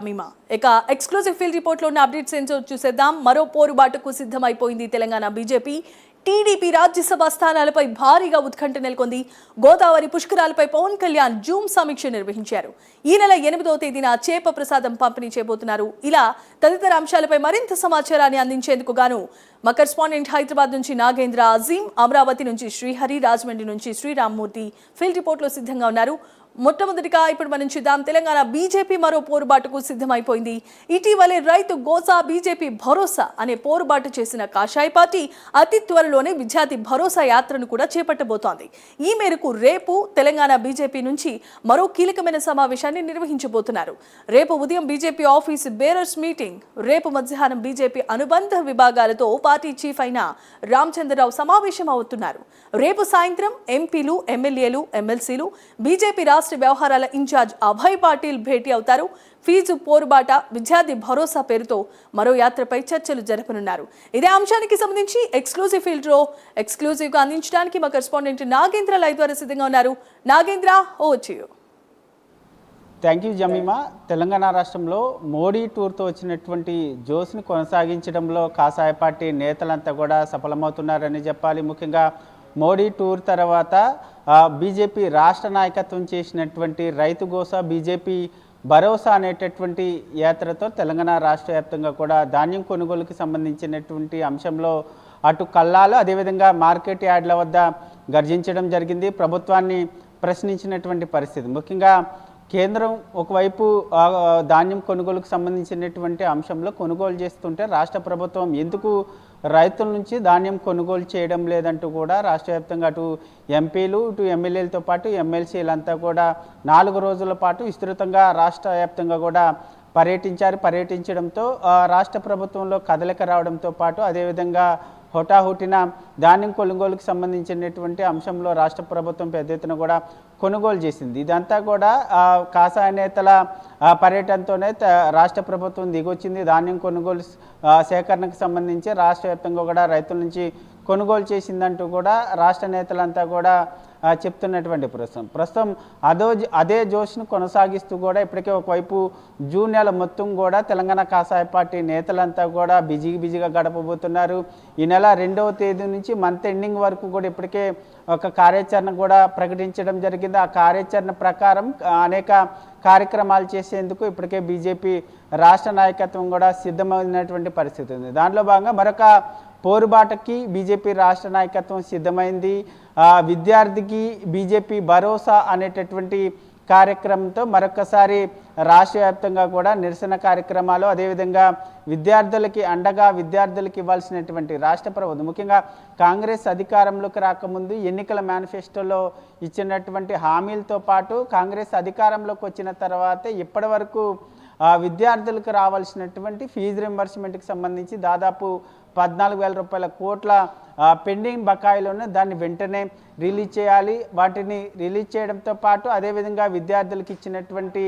మీమా ఇక exclusive field report లో ఉన్న అప్డేట్స్ ఏంటో చూసేద్దాం. మరో పోరుబాటుకు సిద్ధమైపోయింది తెలంగాణ బీజేపీ. టీడీపీ రాజ్యసభ స్థానాలపై భారీగా ఉత్కంఠ నెలకొంది. గోదావరి పుష్కరాలపై పవన్ కళ్యాణ్ జూమ్ సమీక్ష నిర్వహించారు. ఈ నెల 8వ తేదీన చేప ప్రసాదం పంపిణీ చేయబోతున్నారు. ఇలా తదితర అంశాలపై మరింత సమాచారాన్ని అందించేందుకు గాను మా కరెస్పాండెంట్ హైదరాబాద్ నుంచి నాగేంద్ర, అజీం, అమరావతి నుంచి శ్రీహరి, రాజమండ్రి నుంచి శ్రీరామ్మూర్తి ఫీల్డ్ రిపోర్ట్ లో సిద్ధంగా ఉన్నారు. మొట్టమొదటిగా ఇప్పుడు మనం చూద్దాం. తెలంగాణ బీజేపీ మరో పోరుబాటుకు సిద్ధమైపోయింది. ఇటీవలే రైతు గోసా బీజేపీ భరోసా అనే పోరుబాటు చేసిన కాషాయ పార్టీ అతి త్వరలోనే విద్యార్థి భరోసా యాత్రను కూడా చేపట్టబోతోంది. ఈ మేరకు రేపు తెలంగాణ బీజేపీ నుంచి మరో కీలకమైన సమావేశాన్ని నిర్వహించబోతున్నారు. రేపు ఉదయం బీజేపీ ఆఫీస్ బేరర్స్ మీటింగ్, రేపు మధ్యాహ్నం బీజేపీ అనుబంధ విభాగాలతో పార్టీ చీఫ్ అయిన రామచంద్రరావు సమావేశం అవుతున్నారు. రేపు సాయంత్రం ఎంపీలు, ఎమ్మెల్యేలు, ఎమ్మెల్సీలు, బీజేపీ రాష్ట్ర వ్యవహారాల ఇన్ఛార్జ్ అభయ్ పాటిల్ భేటీ అవుతారు. ఫీజు పోరుబాట, విద్యార్థి భరోసా పేరుతో మరో యాత్రపై చర్చలు జరపనున్నారు. ఇదే అంశానికి సంబంధించి ఎక్స్క్లూజివ్ ఫీల్డ్ లో ఎక్స్క్లూజివ్ గా అందించడానికి మా కరెస్పాండెంట్ నాగేంద్ర లైవ్ ద్వారా సిద్ధంగా ఉన్నారు. Nagendra, over. Thank you Jemimah. Telangana రాష్ట్రంలో మోడీ టూర్తో వచ్చినటువంటి జోస్ని కొనసాగించడంలో కాషాయ పార్టీ నేతలంతా కూడా సఫలమవుతున్నారని చెప్పాలి. ముఖ్యంగా మోడీ టూర్ తర్వాత బీజేపీ రాష్ట్ర నాయకత్వం చేసినటువంటి రైతు గోసా, బీజేపీ భరోసా అనేటటువంటి యాత్రతో తెలంగాణ రాష్ట్ర వ్యాప్తంగా కూడా ధాన్యం కొనుగోలుకి సంబంధించినటువంటి అంశంలో అటు కల్లాలు, అదేవిధంగా మార్కెట్ యార్డ్ల వద్ద గర్జించడం జరిగింది. ప్రభుత్వాన్ని ప్రశ్నించినటువంటి పరిస్థితి. ముఖ్యంగా కేంద్రం ఒకవైపు ధాన్యం కొనుగోలుకు సంబంధించినటువంటి అంశంలో కొనుగోలు చేస్తుంటే రాష్ట్ర ప్రభుత్వం ఎందుకు రైతుల నుంచి ధాన్యం కొనుగోలు చేయడం లేదంటూ కూడా రాష్ట్ర వ్యాప్తంగా అటు ఎంపీలు, ఇటు ఎమ్మెల్యేలతో పాటు ఎమ్మెల్సీలంతా కూడా 4 రోజుల పాటు విస్తృతంగా రాష్ట్ర వ్యాప్తంగా కూడా పర్యటించడంతో రాష్ట్ర ప్రభుత్వంలో కదలిక రావడంతో పాటు అదేవిధంగా హుటాహుటిన ధాన్యం కొనుగోలుకు సంబంధించినటువంటి అంశంలో రాష్ట్ర ప్రభుత్వం పెద్ద ఎత్తున కూడా కొనుగోలు చేసింది. ఇదంతా కూడా కాషాయ నేతల పర్యటనతోనే రాష్ట్ర ప్రభుత్వం దిగొచ్చింది. ధాన్యం కొనుగోలు సేకరణకు సంబంధించి రాష్ట్ర వ్యాప్తంగా కూడా రైతుల నుంచి కొనుగోలు చేసిందంటూ కూడా రాష్ట్ర నేతలంతా కూడా చెప్తున్నటువంటి ప్రస్తుతం అదే జోష్ను కొనసాగిస్తూ కూడా ఇప్పటికే ఒకవైపు జూన్ నెల మొత్తం కూడా తెలంగాణ కాషాయ పార్టీ నేతలంతా కూడా బిజీగా గడపబోతున్నారు. ఈ నెల 2వ తేదీ నుంచి మంత్ ఎండింగ్ వరకు కూడా ఇప్పటికే ఒక కార్యాచరణ కూడా ప్రకటించడం జరిగింది. ఆ కార్యాచరణ ప్రకారం అనేక కార్యక్రమాలు చేసేందుకు ఇప్పటికే బీజేపీ రాష్ట్ర నాయకత్వం కూడా సిద్ధమైనటువంటి పరిస్థితి ఉంది. దాంట్లో భాగంగా మరొక పోరుబాటకి బీజేపీ రాష్ట్ర నాయకత్వం సిద్ధమైంది. విద్యార్థికి బీజేపీ భరోసా అనేటటువంటి కార్యక్రమంతో మరొకసారి రాష్ట్ర వ్యాప్తంగా కూడా నిరసన కార్యక్రమాలు, అదేవిధంగా విద్యార్థులకి అండగా విద్యార్థులకి ఇవ్వాల్సినటువంటి రాష్ట్ర ప్రభుత్వం ముఖ్యంగా కాంగ్రెస్ అధికారంలోకి రాకముందు ఎన్నికల మేనిఫెస్టోలో ఇచ్చినటువంటి హామీలతో పాటు కాంగ్రెస్ అధికారంలోకి వచ్చిన తర్వాత ఇప్పటి వరకు విద్యార్థులకు రావాల్సినటువంటి ఫీజు రింబర్స్మెంట్కి సంబంధించి దాదాపు 14,000 రూపాయల కోట్ల పెండింగ్ బకాయిలోనే దాన్ని వెంటనే రిలీజ్ చేయాలి. వాటిని రిలీజ్ చేయడంతో పాటు అదేవిధంగా విద్యార్థులకు ఇచ్చినటువంటి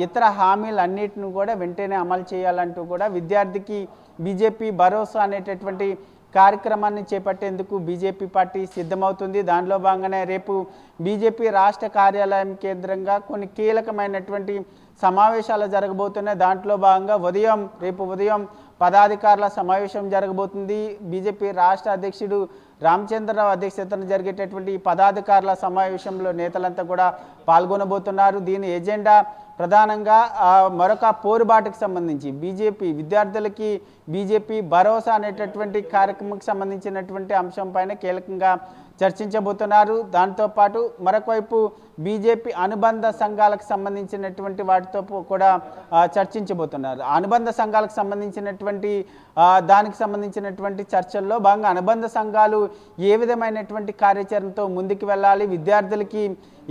ఇతర హామీలన్నిటిని కూడా వెంటనే అమలు చేయాలంటూ కూడా విద్యార్థికి బీజేపీ భరోసా అనేటటువంటి కార్యక్రమాన్ని చేపట్టేందుకు బీజేపీ పార్టీ సిద్ధమవుతుంది. దానిలో భాగంగానే రేపు బీజేపీ రాష్ట్ర కార్యాలయం కేంద్రంగా కొన్ని కీలకమైనటువంటి సమావేశాలు జరగబోతున్నాయి. దాంట్లో భాగంగా రేపు ఉదయం పదాధికారుల సమావేశం జరగబోతుంది. బీజేపీ రాష్ట్ర అధ్యక్షుడు రామచంద్రరావు అధ్యక్షతన జరిగేటటువంటి పదాధికారుల సమావేశంలో నేతలంతా కూడా పాల్గొనబోతున్నారు. దీని ఎజెండా ప్రధానంగా మరొక పోరుబాటుకు సంబంధించి బీజేపీ విద్యార్థులకి బీజేపీ భరోసా అనేటటువంటి కార్యక్రమంకి సంబంధించినటువంటి అంశంపైన కీలకంగా చర్చించబోతున్నారు. దాంతోపాటు మరొక వైపు బీజేపీ అనుబంధ సంఘాలకు సంబంధించినటువంటి వాటితో కూడా చర్చించబోతున్నారు. అనుబంధ సంఘాలకు సంబంధించినటువంటి దానికి సంబంధించినటువంటి చర్చల్లో భాగంగా అనుబంధ సంఘాలు ఏ విధమైనటువంటి కార్యాచరణతో ముందుకు వెళ్ళాలి, విద్యార్థులకి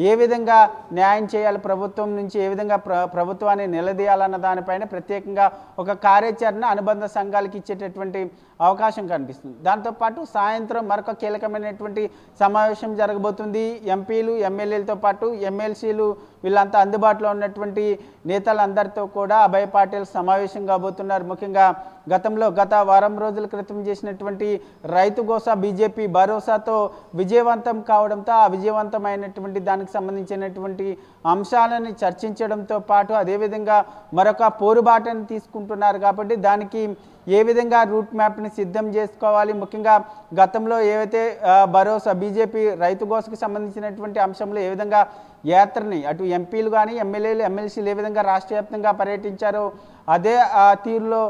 ఏ విధంగా న్యాయం చేయాలి, ప్రభుత్వం నుంచి ఏ విధంగా ప్రభుత్వాన్ని నిలదీయాలన్న దానిపైన ప్రత్యేకంగా ఒక కార్యాచరణ అనుబంధ సంఘాలకు ఇచ్చేటటువంటి అవకాశం కనిపిస్తుంది. దాంతోపాటు సాయంత్రం మరొక కీలకమైనటువంటి సమావేశం జరగబోతుంది. ఎంపీలు, ఎమ్మెల్యేలతో పాటు ఎమ్మెల్సీలు వీళ్ళంతా అందుబాటులో ఉన్నటువంటి నేతలందరితో కూడా అభయ్ పాటిల్ సమావేశం కాబోతున్నారు. ముఖ్యంగా గత వారం రోజుల క్రితం చేసినటువంటి రైతు గోసా బీజేపీ భరోసాతో విజయవంతం కావడంతో ఆ విజయవంతమైనటువంటి దానికి సంబంధించినటువంటి అంశాలను చర్చించడంతో పాటు అదేవిధంగా మరొక పోరుబాటను తీసుకుంటున్నారు. కాబట్టి దానికి ఏ విధంగా రూట్ మ్యాప్ని సిద్ధం చేసుకోవాలి, ముఖ్యంగా గతంలో ఏవైతే భరోసా బీజేపీ రైతు గోసకు సంబంధించినటువంటి అంశంలో ఏ విధంగా యాత్రని అటు ఎంపీలు కానీ ఎమ్మెల్యేలు ఎమ్మెల్సీలు ఏ విధంగా రాష్ట్ర వ్యాప్తంగా పర్యటించారో అదే తీరులో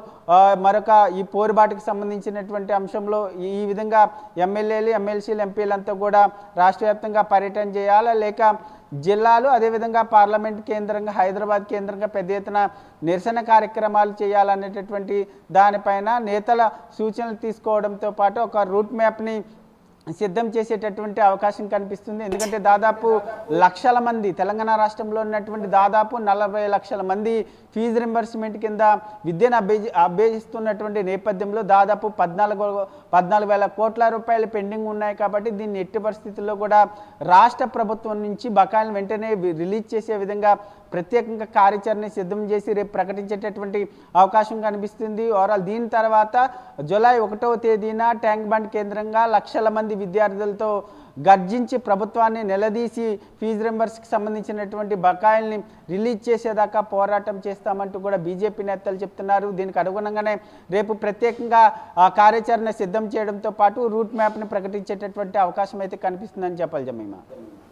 మరొక ఈ పోరుబాటుకు సంబంధించినటువంటి అంశంలో ఈ విధంగా ఎమ్మెల్యేలు ఎమ్మెల్సీలు ఎంపీలంతా కూడా రాష్ట్ర వ్యాప్తంగా పర్యటన చేయాలా, లేక జిల్లాలు అదేవిధంగా పార్లమెంట్ కేంద్రంగా హైదరాబాద్ కేంద్రంగా పెద్ద ఎత్తున నిరసన కార్యక్రమాలు చేయాలనేటటువంటి దానిపైన నేతల సూచనలు తీసుకోవడంతో పాటు ఒక రూట్ మ్యాప్ని సిద్ధం చేసేటటువంటి అవకాశం కనిపిస్తుంది. ఎందుకంటే దాదాపు లక్షల మంది తెలంగాణ రాష్ట్రంలో ఉన్నటువంటి దాదాపు 40 లక్షల మంది ఫీజు రింబర్స్మెంట్ కింద విద్యను అభ్యసిస్తున్నటువంటి నేపథ్యంలో దాదాపు 14,000 కోట్ల రూపాయలు పెండింగ్ ఉన్నాయి. కాబట్టి దీన్ని ఎట్టి పరిస్థితుల్లో కూడా రాష్ట్ర ప్రభుత్వం నుంచి బకాయిలను వెంటనే రిలీజ్ చేసే విధంగా ప్రత్యేకంగా కార్యాచరణ సిద్ధం చేసి రేపు ప్రకటించేటటువంటి అవకాశం కనిపిస్తుంది. ఓవరాల్ దీని తర్వాత జూలై 1వ తేదీన ట్యాంక్ బండ్ కేంద్రంగా లక్షల మంది విద్యార్థులతో గర్జించి ప్రభుత్వాన్ని నిలదీసి ఫీజు రింబర్స్కి సంబంధించినటువంటి బకాయిల్ని రిలీజ్ చేసేదాకా పోరాటం చేస్తామంటూ కూడా బీజేపీ నేతలు చెప్తున్నారు. దీనికి అనుగుణంగానే రేపు ప్రత్యేకంగా కార్యాచరణ సిద్ధం చేయడంతో పాటు రూట్ మ్యాప్ని ప్రకటించేటటువంటి అవకాశం అయితే కనిపిస్తుందని చెప్పాలి జమీమా.